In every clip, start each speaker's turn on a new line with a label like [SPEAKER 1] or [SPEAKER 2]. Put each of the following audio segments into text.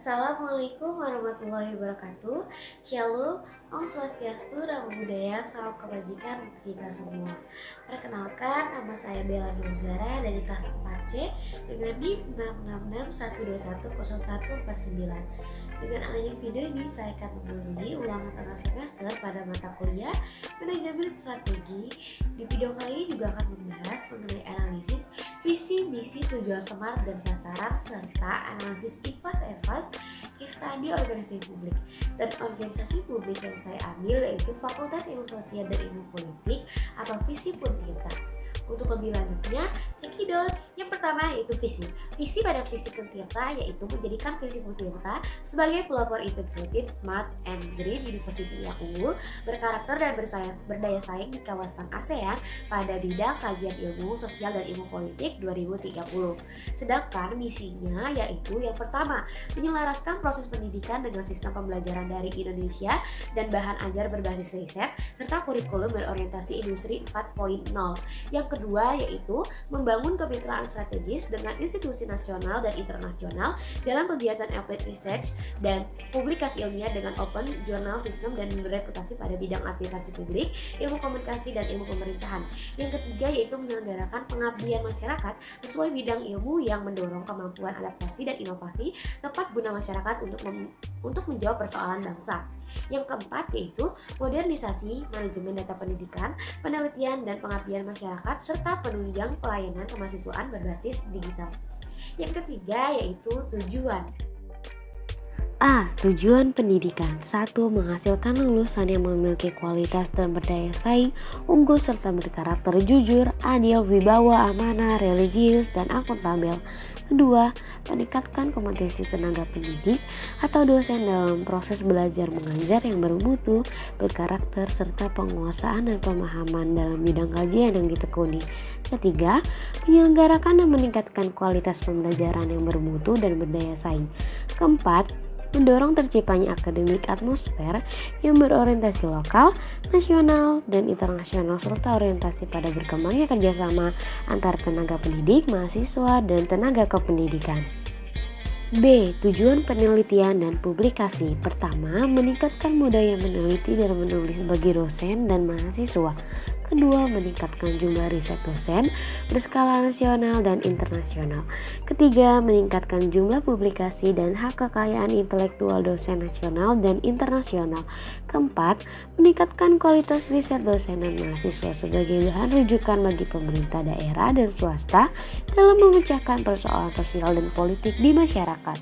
[SPEAKER 1] Assalamualaikum warahmatullahi wabarakatuh. Shalom, Om Swastiastu, Namo Buddhaya, salam kebajikan untuk kita semua. Perkenalkan, nama saya Bella Nuzara dari kelas 4C dengan NIM 66612101449. Dengan adanya video ini, saya akan memenuhi ulangan tengah semester pada mata kuliah Manajemen Strategi. Di video kali ini juga akan membahas mengenai analisis visi, misi, tujuan SMART dan sasaran, serta analisis IPAS-EVAS, case study organisasi publik. Dan organisasi publik yang saya ambil yaitu Fakultas Ilmu Sosial dan Ilmu Politik atau Visi Puntirta. Untuk lebih lanjutnya, cekidot. Yang pertama yaitu visi. Visi pada Visi Puntirta yaitu menjadikan Visi Puntirta sebagai pelopor integrated, smart, and green university yang unggul, berkarakter dan berdaya saing di kawasan ASEAN pada bidang kajian ilmu sosial dan ilmu politik 2030. Sedangkan misinya yaitu yang pertama, menyelaraskan proses pendidikan dengan sistem pembelajaran dari Indonesia dan bahan ajar berbasis riset serta kurikulum berorientasi industri 4.0. Yang kedua yaitu membangun kemitraan strategis dengan institusi nasional dan internasional dalam kegiatan applied research dan publikasi ilmiah dengan open journal system dan bereputasi pada bidang administrasi publik, ilmu komunikasi dan ilmu pemerintahan. Yang ketiga yaitu menyelenggarakan pengabdian masyarakat sesuai bidang ilmu yang mendorong kemampuan adaptasi dan inovasi tepat guna masyarakat untuk menjawab persoalan bangsa. Yang keempat yaitu modernisasi manajemen data pendidikan, penelitian dan pengabdian masyarakat serta penunjang pelayanan kemahasiswaan berbasis digital. Yang ketiga yaitu tujuan.
[SPEAKER 2] A. Tujuan pendidikan. 1. Menghasilkan lulusan yang memiliki kualitas dan berdaya saing, unggul serta berkarakter jujur, adil, wibawa, amanah, religius, dan akuntabel. 2. Meningkatkan kompetensi tenaga pendidik atau dosen dalam proses belajar mengajar yang bermutu, berkarakter, serta penguasaan dan pemahaman dalam bidang kajian yang ditekuni. 3. Menyelenggarakan dan meningkatkan kualitas pembelajaran yang bermutu dan berdaya saing. 4. Mendorong terciptanya akademik atmosfer yang berorientasi lokal, nasional, dan internasional serta orientasi pada berkembangnya kerjasama antar tenaga pendidik, mahasiswa, dan tenaga kependidikan. B. Tujuan penelitian dan publikasi. Pertama, meningkatkan budaya meneliti dan menulis bagi dosen dan mahasiswa. Kedua, meningkatkan jumlah riset dosen berskala nasional dan internasional. Ketiga, meningkatkan jumlah publikasi dan hak kekayaan intelektual dosen nasional dan internasional. Keempat, meningkatkan kualitas riset dosen dan mahasiswa sebagai bahan rujukan bagi pemerintah daerah dan swasta dalam memecahkan persoalan sosial dan politik di masyarakat.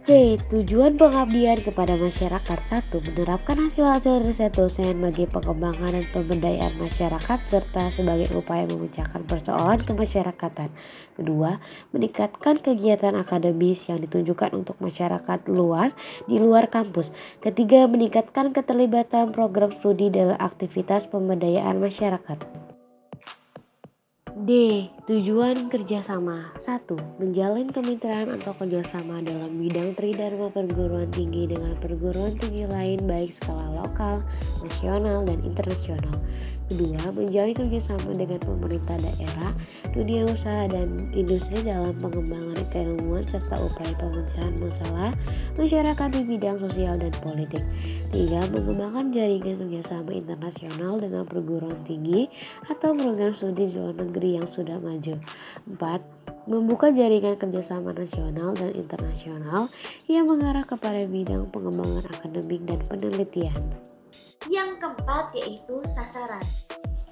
[SPEAKER 2] C. Tujuan pengabdian kepada masyarakat. 1. Menerapkan hasil-hasil riset dosen bagi pengembangan dan pemberdayaan masyarakat serta sebagai upaya memecahkan persoalan kemasyarakatan. Kedua, meningkatkan kegiatan akademis yang ditunjukkan untuk masyarakat luas di luar kampus. Ketiga, meningkatkan keterlibatan program studi dalam aktivitas pemberdayaan masyarakat. D. Tujuan kerjasama. 1. Menjalin kemitraan atau kerjasama dalam bidang tridharma perguruan tinggi dengan perguruan tinggi lain baik skala lokal, nasional, dan internasional. Kedua, menjalin kerjasama dengan pemerintah daerah, dunia usaha, dan industri dalam pengembangan keilmuan serta upaya pemecahan masalah masyarakat di bidang sosial dan politik. Tiga, mengembangkan jaringan kerjasama internasional dengan perguruan tinggi atau program studi di luar negeri yang sudah maju. 4. Membuka jaringan kerjasama nasional dan internasional yang mengarah kepada bidang pengembangan akademik dan penelitian.
[SPEAKER 1] Yang keempat yaitu sasaran.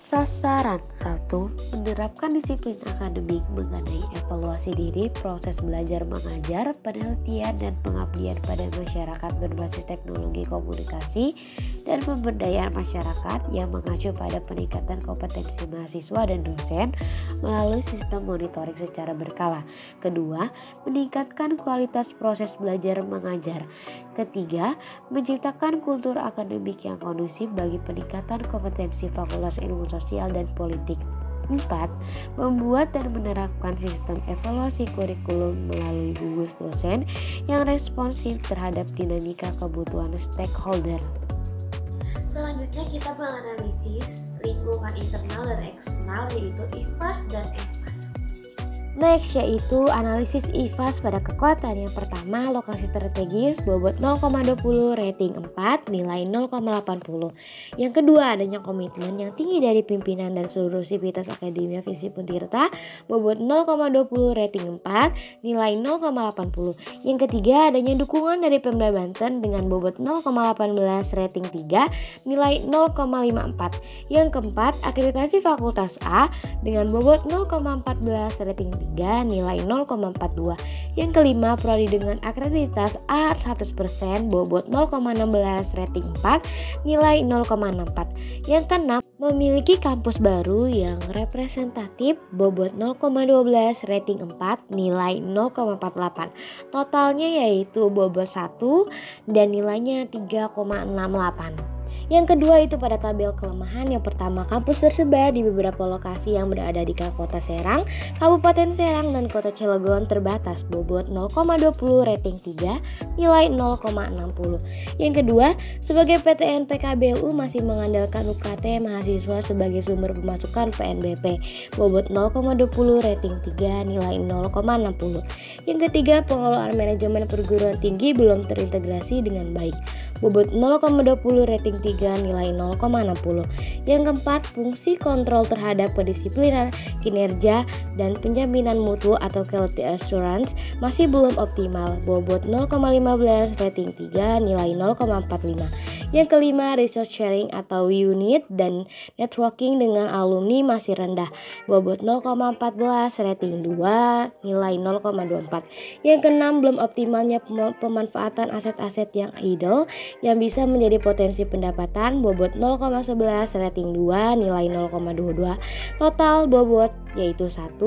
[SPEAKER 2] Sasaran. 1. Menerapkan disiplin akademik mengenai evaluasi diri, proses belajar mengajar, penelitian, dan pengabdian pada masyarakat berbasis teknologi komunikasi dan pemberdayaan masyarakat yang mengacu pada peningkatan kompetensi mahasiswa dan dosen melalui sistem monitoring secara berkala. Kedua, meningkatkan kualitas proses belajar mengajar. Ketiga, menciptakan kultur akademik yang kondusif bagi peningkatan kompetensi Fakultas Ilmu Sosial dan Politik. 4. Membuat dan menerapkan sistem evaluasi kurikulum melalui gugus dosen yang responsif terhadap dinamika kebutuhan stakeholder.
[SPEAKER 1] Selanjutnya kita menganalisis lingkungan internal dan eksternal yaitu IPAS dan EVAS.
[SPEAKER 2] Next yaitu analisis IFAS pada kekuatan. Yang pertama, lokasi strategis bobot 0,20 rating 4 nilai 0,80. Yang kedua, adanya komitmen yang tinggi dari pimpinan dan seluruh sivitas Akademia Visipun Tirta bobot 0,20 rating 4 nilai 0,80. Yang ketiga, adanya dukungan dari Pemda Banten dengan bobot 0,18 rating 3 nilai 0,54. Yang keempat, akreditasi Fakultas A dengan bobot 0,14 rating 3 nilai 0,42. Yang kelima, prodi dengan akreditas A 100% bobot 0,16 rating 4 nilai 0,64. Yang keenam, memiliki kampus baru yang representatif bobot 0,12 rating 4 nilai 0,48. Totalnya yaitu bobot 1 dan nilainya 3,68. Yang kedua itu pada tabel kelemahan. Yang pertama, kampus tersebar di beberapa lokasi yang berada di Kota Serang, Kabupaten Serang, dan Kota Cilegon terbatas bobot 0,20 rating 3 nilai 0,60. Yang kedua, sebagai PTN PKBU masih mengandalkan UKT mahasiswa sebagai sumber pemasukan PNBP bobot 0,20 rating 3 nilai 0,60. Yang ketiga, pengelolaan manajemen perguruan tinggi belum terintegrasi dengan baik bobot 0,20 rating 3 nilai 0,60. Yang keempat, fungsi kontrol terhadap kedisiplinan, kinerja, dan penjaminan mutu atau quality assurance masih belum optimal bobot 0,15 rating 3 nilai 0,45. Yang kelima, resource sharing atau unit dan networking dengan alumni masih rendah bobot 0,14 rating 2 nilai 0,24. Yang keenam, belum optimalnya pemanfaatan aset-aset yang idle yang bisa menjadi potensi pendapatan bobot 0,11 rating 2 nilai 0,22. Total bobot yaitu 1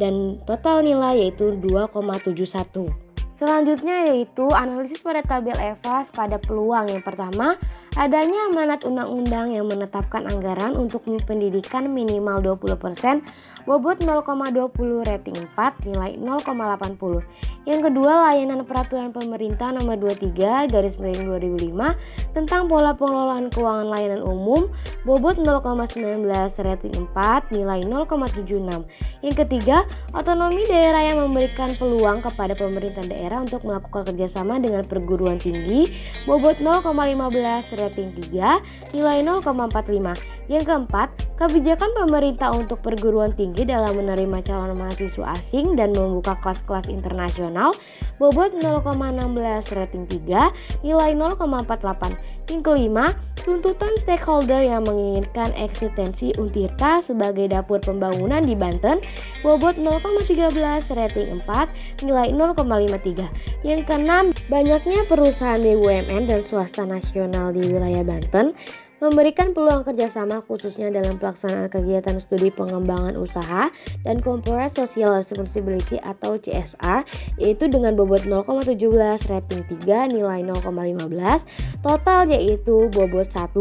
[SPEAKER 2] dan total nilai yaitu 2,71. Selanjutnya yaitu analisis pada tabel EVAS pada peluang. Yang pertama, adanya amanat undang-undang yang menetapkan anggaran untuk pendidikan minimal 20% bobot 0,20 rating 4 nilai 0,80. Yang kedua, layanan peraturan pemerintah nomor 23/2005 tentang pola pengelolaan keuangan layanan umum bobot 0,19 rating 4 nilai 0,76. Yang ketiga, otonomi daerah yang memberikan peluang kepada pemerintah daerah untuk melakukan kerjasama dengan perguruan tinggi bobot 0,15 rating 3 nilai 0,45. Yang keempat, kebijakan pemerintah untuk perguruan tinggi dalam menerima calon mahasiswa asing dan membuka kelas-kelas internasional bobot 0,16 rating 3 nilai 0,48. Yang kelima, tuntutan stakeholder yang menginginkan eksistensi Untirta sebagai dapur pembangunan di Banten bobot 0,13 rating 4 nilai 0,53. Yang keenam, banyaknya perusahaan BUMN dan swasta nasional di wilayah Banten memberikan peluang kerjasama khususnya dalam pelaksanaan kegiatan studi pengembangan usaha dan corporate social responsibility atau CSR, yaitu dengan bobot 0,17 rating 3 nilai 0,15, total yaitu bobot 1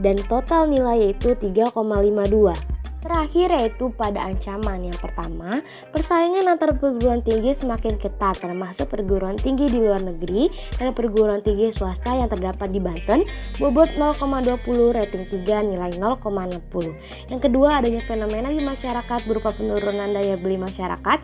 [SPEAKER 2] dan total nilai yaitu 3,52. Terakhir yaitu pada ancaman. Yang pertama, persaingan antar perguruan tinggi semakin ketat termasuk perguruan tinggi di luar negeri dan perguruan tinggi swasta yang terdapat di Banten bobot 0,20 rating 3 nilai 0,60. Yang kedua, adanya fenomena di masyarakat berupa penurunan daya beli masyarakat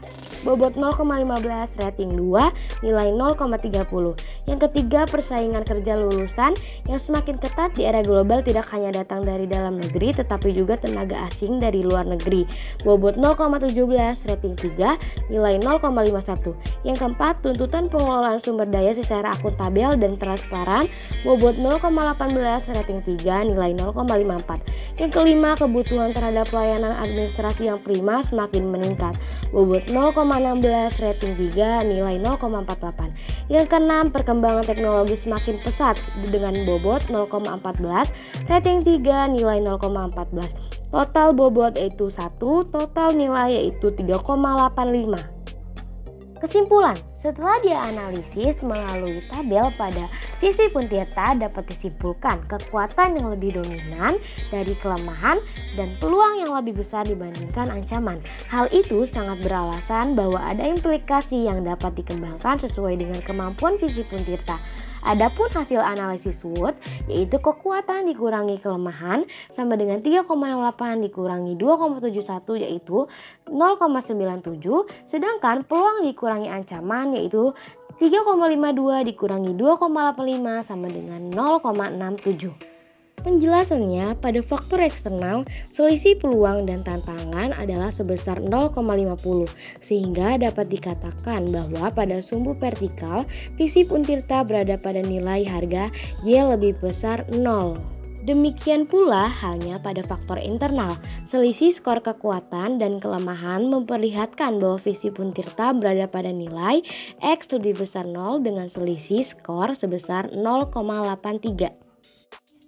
[SPEAKER 2] bobot 0,15 rating 2 nilai 0,30. Yang ketiga, persaingan kerja lulusan yang semakin ketat di era global tidak hanya datang dari dalam negeri tetapi juga tenaga asing dari luar negeri bobot 0,17 rating 3 nilai 0,51. Yang keempat, tuntutan pengelolaan sumber daya secara akuntabel dan transparan bobot 0,18 rating 3 nilai 0,54. Yang kelima, kebutuhan terhadap pelayanan administrasi yang prima semakin meningkat bobot 0,16 rating 3 nilai 0,48. Yang keenam, perkembangan teknologi semakin pesat dengan bobot 0,14 rating 3 nilai 0,14. Total bobot yaitu 1, total nilai yaitu 3,85. Kesimpulan, setelah dianalisis melalui tabel pada Visipun Tirta dapat disimpulkan kekuatan yang lebih dominan dari kelemahan dan peluang yang lebih besar dibandingkan ancaman. Hal itu sangat beralasan bahwa ada implikasi yang dapat dikembangkan sesuai dengan kemampuan Visipun Tirta. Adapun hasil analisis SWOT yaitu kekuatan dikurangi kelemahan sama dengan 3,68 dikurangi 2,71 yaitu 0,97, sedangkan peluang dikurangi ancaman yaitu 3,52 dikurangi 2,85 sama dengan 0,67. Penjelasannya, pada faktor eksternal, selisih peluang dan tantangan adalah sebesar 0,50, sehingga dapat dikatakan bahwa pada sumbu vertikal, Visip Untirta berada pada nilai harga Y lebih besar 0. Demikian pula halnya pada faktor internal, selisih skor kekuatan dan kelemahan memperlihatkan bahwa Visip Untirta berada pada nilai X lebih besar 0 dengan selisih skor sebesar 0,83.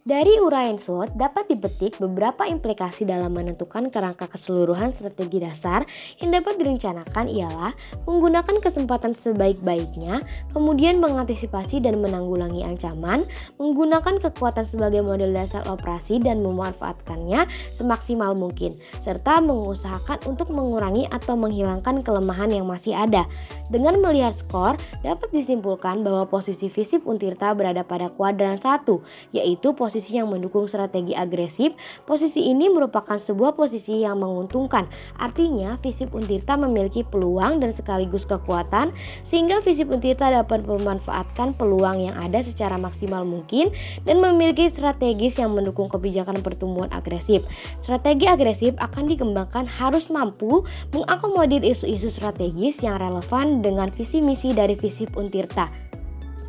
[SPEAKER 2] Dari uraian SWOT dapat dipetik beberapa implikasi dalam menentukan kerangka keseluruhan strategi dasar yang dapat direncanakan ialah menggunakan kesempatan sebaik-baiknya, kemudian mengantisipasi dan menanggulangi ancaman, menggunakan kekuatan sebagai model dasar operasi dan memanfaatkannya semaksimal mungkin, serta mengusahakan untuk mengurangi atau menghilangkan kelemahan yang masih ada. Dengan melihat skor, dapat disimpulkan bahwa posisi Visip Untirta berada pada kuadran 1, yaitu posisi yang mendukung strategi agresif. Posisi ini merupakan sebuah posisi yang menguntungkan. Artinya, Visip Untirta memiliki peluang dan sekaligus kekuatan, sehingga Visip Untirta dapat memanfaatkan peluang yang ada secara maksimal mungkin dan memiliki strategis yang mendukung kebijakan pertumbuhan agresif. Strategi agresif akan dikembangkan harus mampu mengakomodir isu-isu strategis yang relevan dengan visi misi dari Visip Untirta.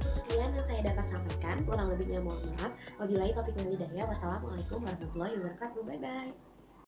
[SPEAKER 1] Sekian yang saya dapat sampaikan, kurang lebihnya mohon maaf. Wabillahi taufiq wal hidayah. Wassalamualaikum warahmatullahi wabarakatuh. Bye bye.